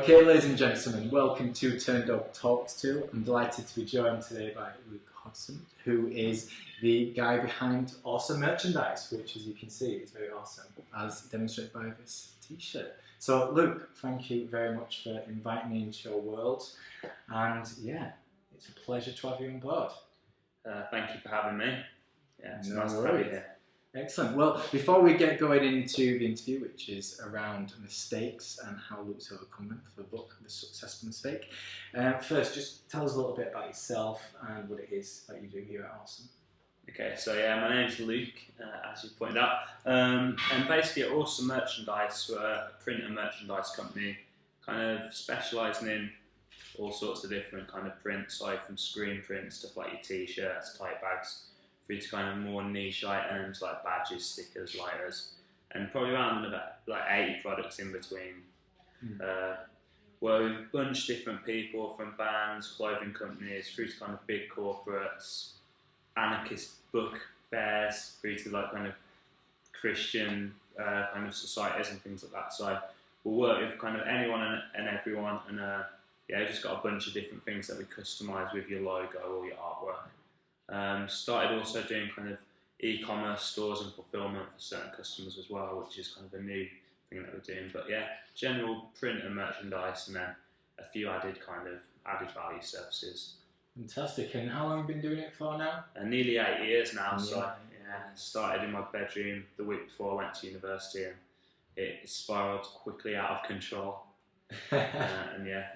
Okay, ladies and gentlemen, welcome to Turn Dog Talks 2. I'm delighted to be joined today by Luke Hodson, who is the guy behind awesome merchandise, which, as you can see, is very awesome, as demonstrated by this t-shirt. So, Luke, thank you very much for inviting me into your world, and yeah, it's a pleasure to have you on board. Thank you for having me. Yeah, it's No nice to worries. have you here. Excellent. Well, before we get going into the interview, which is around mistakes and how Luke's overcome them for the book, The Successful Mistake, first, just tell us a little bit about yourself and what it is that you do here at Hodson. Okay, so yeah, my name's Luke, as you pointed out, and basically at Awesome Merchandise, we're a print and merchandise company, kind of specialising in all sorts of different kind of prints, so from screen print, stuff like your t-shirts, tote bags, through to kind of more niche items like badges, stickers, lighters, and probably around about like 80 products in between. Where we've a bunch of different people, from bands, clothing companies, through to kind of big corporates, anarchist book fairs, through to like kind of Christian kind of societies and things like that. So we'll work with kind of anyone and everyone, and yeah, just got a bunch of different things that we customise with your logo or your artwork. Started also doing kind of e-commerce stores and fulfillment for certain customers as well, which is kind of a new thing that we're doing. But yeah, general print and merchandise, and then a few added value services. Fantastic. And how long have you been doing it for now? Nearly 8 years now. So yeah, started in my bedroom the week before I went to university, and it spiraled quickly out of control. And yeah,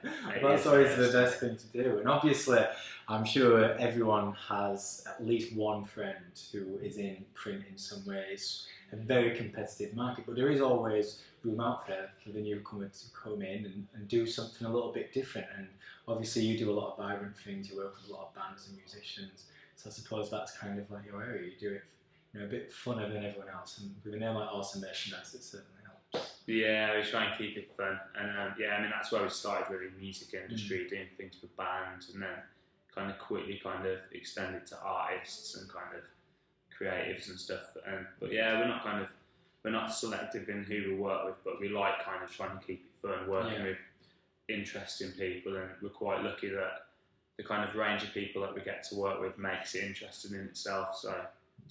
that's always the best thing to do. And obviously, I'm sure everyone has at least one friend who is in print in some way. It's a very competitive market, but there is always room out there for the newcomer to come in and do something a little bit different. And obviously, you do a lot of vibrant things. You work with a lot of bands and musicians. So I suppose that's kind of like your area. You do it, a bit funner than everyone else. And with a name like Awesome Merchandise, it certainly helps. Yeah, we try and keep it fun, and yeah, I mean that's where we started really, music industry, doing things for bands, and then kind of quickly kind of extended to artists and kind of creatives and stuff. But yeah, we're not selective in who we work with, but we like kind of trying to keep it fun, working with interesting people, and we're quite lucky that the kind of range of people that we get to work with makes it interesting in itself. So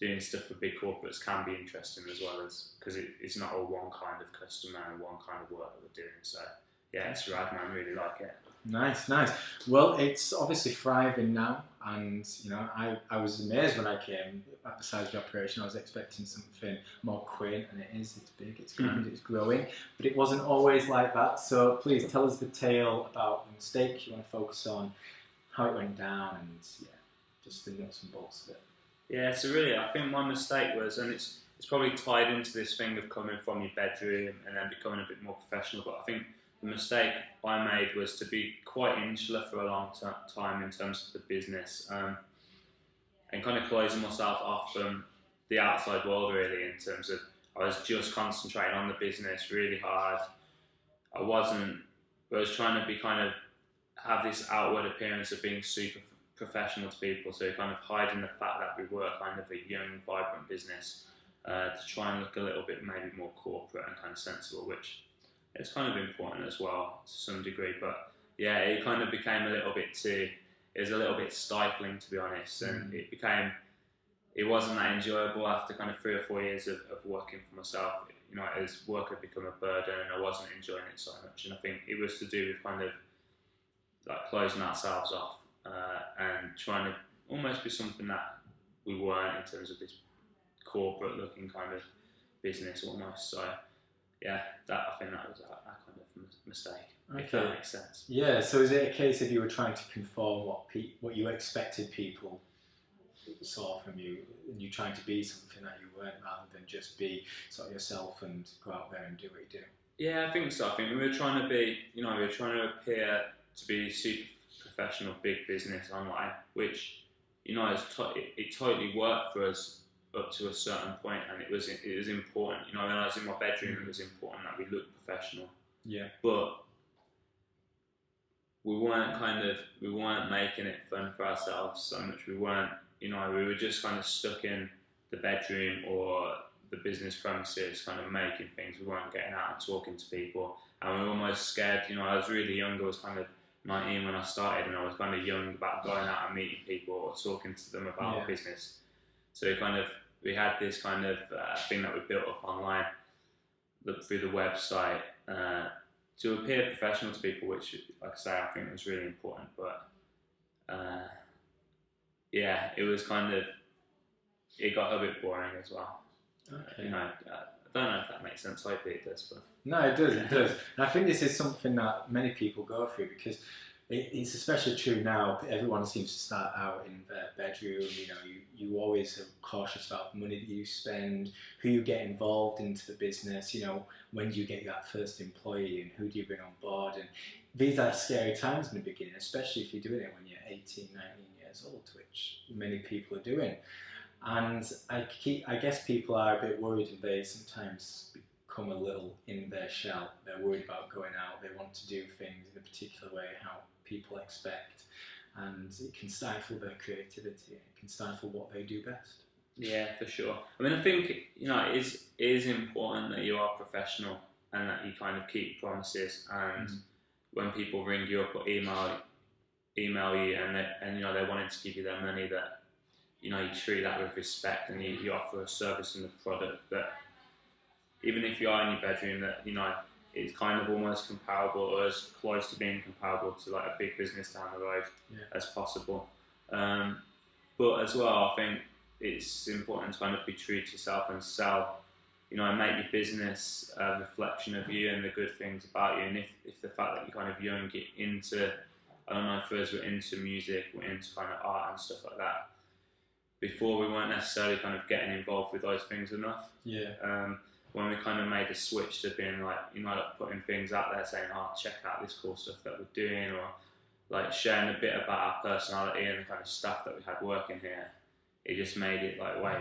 doing stuff for big corporates can be interesting as well, as because it's not all one kind of customer and one kind of work that we're doing. So yeah, it's rad, man. I really like it. Nice. Well, it's obviously thriving now, and I was amazed when I came at the size of the operation. I was expecting something more quaint, and it is. It's big, it's grand, it's growing, but it wasn't always like that. So please tell us the tale about the mistake. You want to focus on how it went down, and just the nuts and bolts of it. Yeah, so really, I think my mistake was, and it's probably tied into this thing of coming from your bedroom and then becoming a bit more professional, but I think the mistake I made was to be quite insular for a long time in terms of the business, and kind of closing myself off from the outside world, really, in terms of I was just concentrating on the business really hard. I was trying to be kind of have this outward appearance of being super professional to people, so kind of hiding the fact that we were kind of a young, vibrant business, to try and look a little bit maybe more corporate and kind of sensible, which is kind of important as well to some degree. But yeah, it kind of became a little bit stifling, to be honest, and it wasn't that enjoyable after kind of 3 or 4 years of working for myself. As work had become a burden and I wasn't enjoying it so much, and I think it was to do with kind of like closing ourselves off, and trying to almost be something that we weren't in terms of this corporate looking kind of business almost. So yeah, I think that was a kind of mistake, if that makes sense. Yeah, so is it a case of you were trying to conform what you expected people saw from you, and you trying to be something that you weren't, rather than just be sort of yourself and go out there and do what you do? Yeah, I think so. I think we were trying to be, we were trying to appear to be super professional big business online, which it totally worked for us up to a certain point, and it was important. When I was in my bedroom, it was important that we looked professional. Yeah. But we weren't making it fun for ourselves so much. We weren't, we were just kind of stuck in the bedroom or the business premises, kind of making things. We weren't getting out and talking to people, and we were almost scared. You know, I was really young. I was kind of 19 when I started, and I was kind of young about going out and meeting people or talking to them about our business. So we had this kind of thing that we built up online, through the website, to appear professional to people, which, like I say, I think was really important. But yeah, it was it got a bit boring as well. Okay. You know, I don't know if that makes sense. Hopefully it does. But no, it does. It does. And I think this is something that many people go through, because it's especially true now. Everyone seems to start out in their bedroom. You know, you always are cautious about the money that you spend, who you get involved into the business. You know, when do you get that first employee, and who do you bring on board? And these are scary times in the beginning, especially if you're doing it when you're 18, 19 years old, which many people are doing. And I guess people are a bit worried, and they sometimes become a little in their shell. They're worried about going out. They want to do things in a particular way, how people expect, and it can stifle their creativity. It can stifle what they do best. Yeah, for sure. I mean, I think, you know, it is important that you are professional and that you kind of keep promises. And when people ring you up or email you, and you know they're wanting to give you their money, that, you know, you treat that with respect, and you offer a service and a product that, even if you are in your bedroom, that, you know, it's kind of almost comparable, or as close to being comparable to like a big business down the road as possible. But as well, I think it's important to kind of be true to yourself and sell, you know, and make your business a reflection of you and the good things about you. And if the fact that you're kind of young, get into, I don't know, for us, we're into music, we're into kind of art and stuff like that. Before, we weren't necessarily kind of getting involved with those things enough. When we kind of made a switch to being like, you know, like putting things out there, saying, oh, check out this cool stuff that we're doing, or like sharing a bit about our personality and the kind of stuff that we had working here, it just made it like way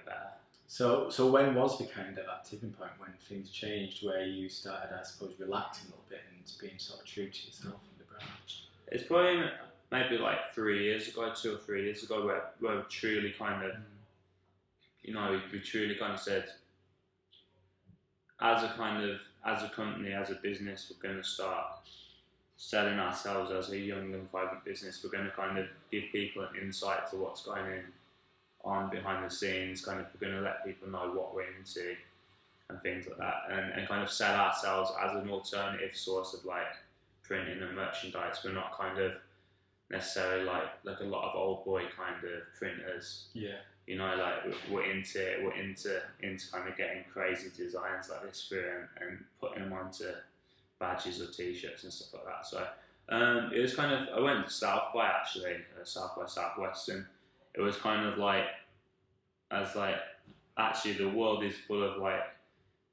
better. So when was the kind of that tipping point when things changed, where you started, I suppose, relaxing a little bit and being sort of true to yourself and the brand? It's probably maybe like 3 years ago, 2 or 3 years ago, where we truly kind of, you know, we truly kind of said, as a company, as a business, we're going to start selling ourselves as a young and vibrant business. We're going to kind of give people an insight to what's going on behind the scenes. Kind of, we're going to let people know what we're into and things like that, and kind of sell ourselves as an alternative source of like printing and merchandise. We're not kind of necessarily like a lot of old boy kind of printers. You know, like we're into kind of getting crazy designs like this through and putting them onto badges or t-shirts and stuff like that. So it was kind of, I went to South by actually, South by Southwest, and it was kind of like, actually the world is full of like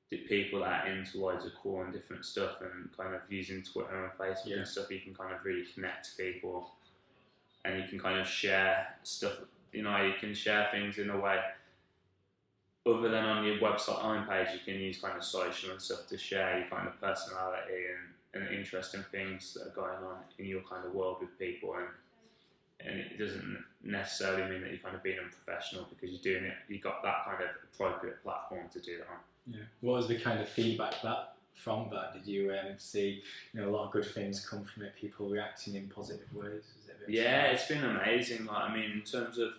the people that are into loads of cool and different stuff, and kind of using Twitter and Facebook and stuff, you can kind of really connect to people, and you can kind of share stuff. You know, you can share things in a way other than on your website homepage. You can use kind of social and stuff to share your kind of personality and interesting things that are going on in your kind of world with people. And it doesn't necessarily mean that you're kind of being unprofessional, because you're doing it, you got that kind of appropriate platform to do that on. Yeah. What was the kind of feedback from that? Did you see, you know, a lot of good things come from it, people reacting in positive ways? It's been amazing. Like, I mean, in terms of,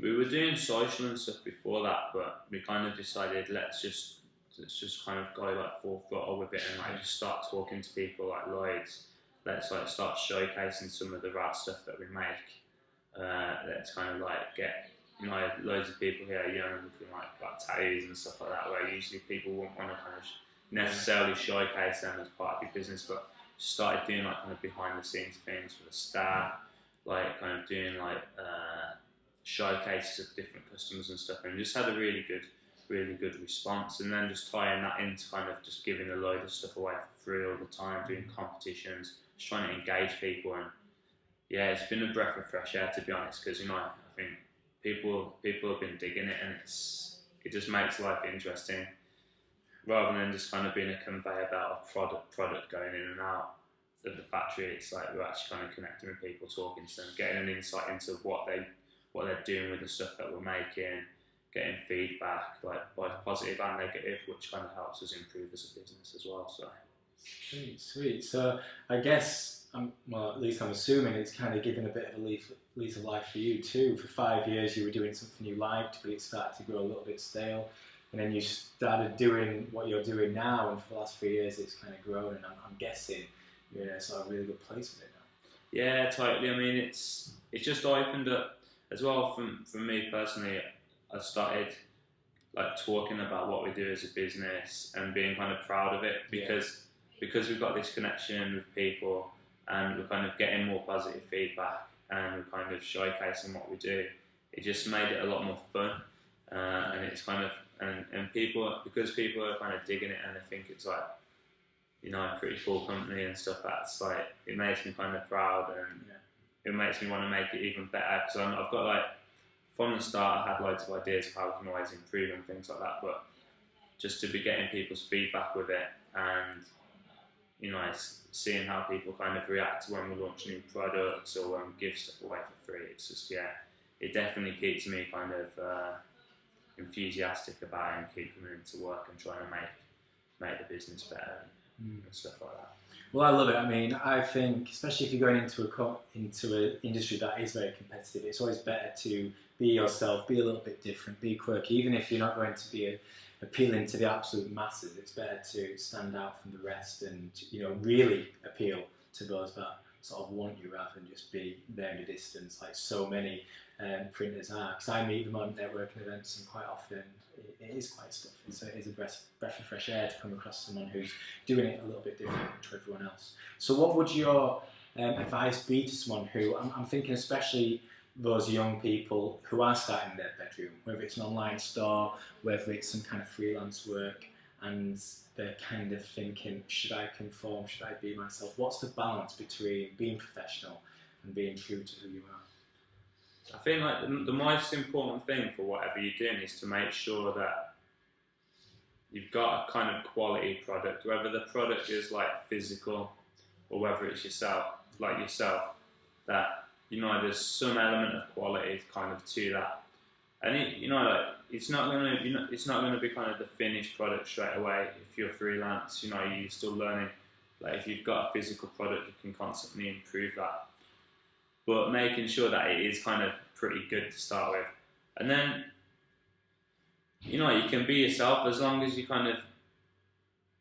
we were doing social and stuff before that, but we kind of decided let's just kind of go like full throttle with it, and like just start talking to people like loads. Let's like start showcasing some of the rad stuff that we make. Let's kind of like get, you know, loads of people here young looking like tattoos and stuff like that, where usually people won't want to kind of necessarily showcase them as part of your business, but started doing like kind of behind the scenes things for the staff, like kind of doing like showcases of different customers and stuff, and just had a really good response. And then just tying that into kind of just giving a load of stuff away for free all the time, doing competitions, just trying to engage people. And yeah, it's been a breath of fresh air, to be honest, because, you know, I think people have been digging it, and it just makes life interesting, rather than just kind of being a conveyor belt of product going in and out of the factory. It's like we're actually kind of connecting with people, talking to them, getting an insight into what they're doing with the stuff that we're making, getting feedback, like both positive and negative, which kind of helps us improve as a business as well. So sweet, sweet. So I guess, well, at least I'm assuming it's kind of given a bit of a lease of life for you too. For 5 years you were doing something you liked, but it started to grow a little bit stale. And then you started doing what you're doing now, and for the last 3 years it's kind of grown, and I'm guessing you're in a sort of really good place with it now. yeah, totally. I mean, it's just opened up as well. From me personally, I started like talking about what we do as a business and being kind of proud of it, because we've got this connection with people and we're kind of getting more positive feedback and we're kind of showcasing what we do. It just made it a lot more fun, and it's kind of and people, because people are kind of digging it and they think it's like, you know, a pretty cool company and stuff. That's like, it makes me kind of proud, and it makes me want to make it even better, because I've got like, from the start I had loads of ideas of how we can always improve and things like that, but just to be getting people's feedback with it, and you know, seeing how people kind of react when we launch new products or when we give stuff away for free, it's just, it definitely keeps me kind of enthusiastic about it and keep coming into work and trying to make the business better and stuff like that. Well, I love it. I mean, I think, especially if you're going into an industry that is very competitive, it's always better to be yourself, be a little bit different, be quirky. Even if you're not going to be appealing to the absolute masses, it's better to stand out from the rest and, you know, really appeal to those that sort of want you, rather than just be there in the distance like so many printers are. Because I meet them on networking events, and quite often it is quite stuffy. So it is a breath of fresh air to come across someone who's doing it a little bit different to everyone else. So what would your advice be to someone who, I'm thinking especially those young people who are starting their bedroom, whether it's an online store, whether it's some kind of freelance work, and they're kind of thinking, should I conform, should I be myself? What's the balance between being professional and being true to who you are? I think like the most important thing for whatever you're doing is to make sure that you've got a kind of quality product, whether the product is like physical or whether it's yourself, that, you know, there's some element of quality kind of to that. And you know, like, it's not gonna be kind of the finished product straight away. If you're freelance, you know, you're still learning. Like, if you've got a physical product, you can constantly improve that. But making sure that it is kind of pretty good to start with, and then, you know, you can be yourself as long as you kind of,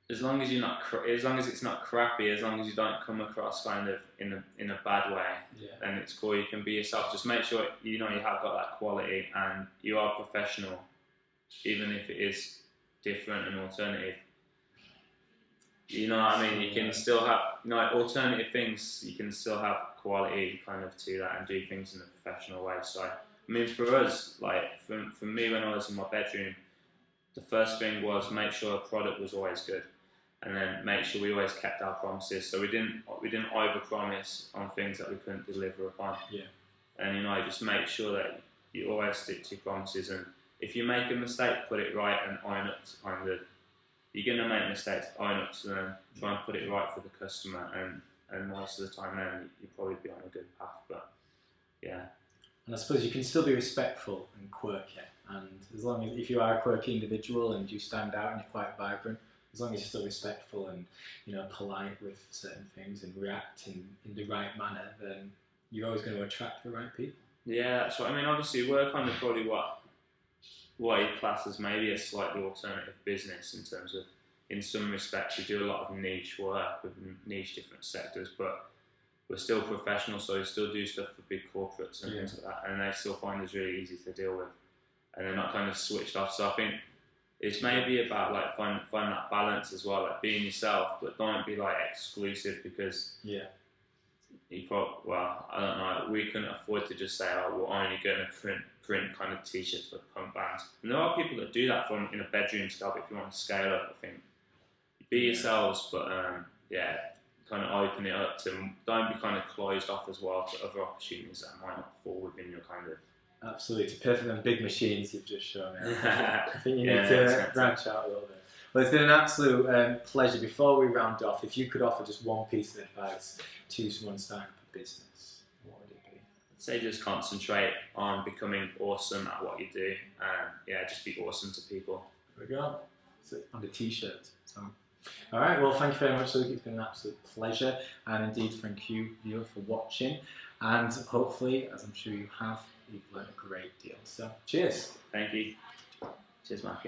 as long as it's not crappy, as long as you don't come across kind of in a bad way, then it's cool. You can be yourself. Just make sure, you know, you have got that quality and you are professional, even if it is different and alternative. You know what I mean? You can still have, you know, alternative things. You can still have quality kind of to that and do things in a professional way. So, I mean, for us, like for me, when I was in my bedroom, the first thing was make sure a product was always good, and then make sure we always kept our promises. So we didn't overpromise on things that we couldn't deliver upon. And, you know, just make sure that you always stick to your promises. And if you make a mistake, put it right and own up to kind of. You're going to make mistakes, own up to them, try and put it right for the customer, and most of the time then you'll probably be on a good path. But yeah. And I suppose you can still be respectful and quirky, and as long as, if you are a quirky individual and you stand out and you're quite vibrant, as long as you're still respectful and, you know, polite with certain things and react in the right manner, then you're always going to attract the right people. Yeah, that's right. I mean, obviously we're kind of probably what you class as maybe a slightly alternative business in terms of, in some respects, we do a lot of niche work with niche different sectors, but we're still professional, so we still do stuff for big corporates and things like that, and they still find us really easy to deal with, and they're not kind of switched off. So I think it's maybe about like find that balance as well, like being yourself, but don't be like exclusive, because you probably, well, I don't know, we couldn't afford to just say, oh, we're only going to print kind of t-shirts for punk bands. And there are people that do that from in a bedroom scale, but if you want to scale up, I think be yourselves, but kind of open it up to, don't be kind of closed off as well to other opportunities that might not fall within your kind of. Absolutely, to perfect them big machines you've just shown. I think you need to branch out a little bit. Well, it's been an absolute pleasure. Before we round off, if you could offer just one piece of advice to someone starting up a business, what would it be? say just concentrate on becoming awesome at what you do, and yeah, just be awesome to people. There we go. It's on the t-shirt. So, all right. Well, thank you very much, Luke. It's been an absolute pleasure, and indeed, thank you, viewer, for watching. And hopefully, as I'm sure you have, you've learned a great deal. So, cheers. Thank you. Cheers, Matthew.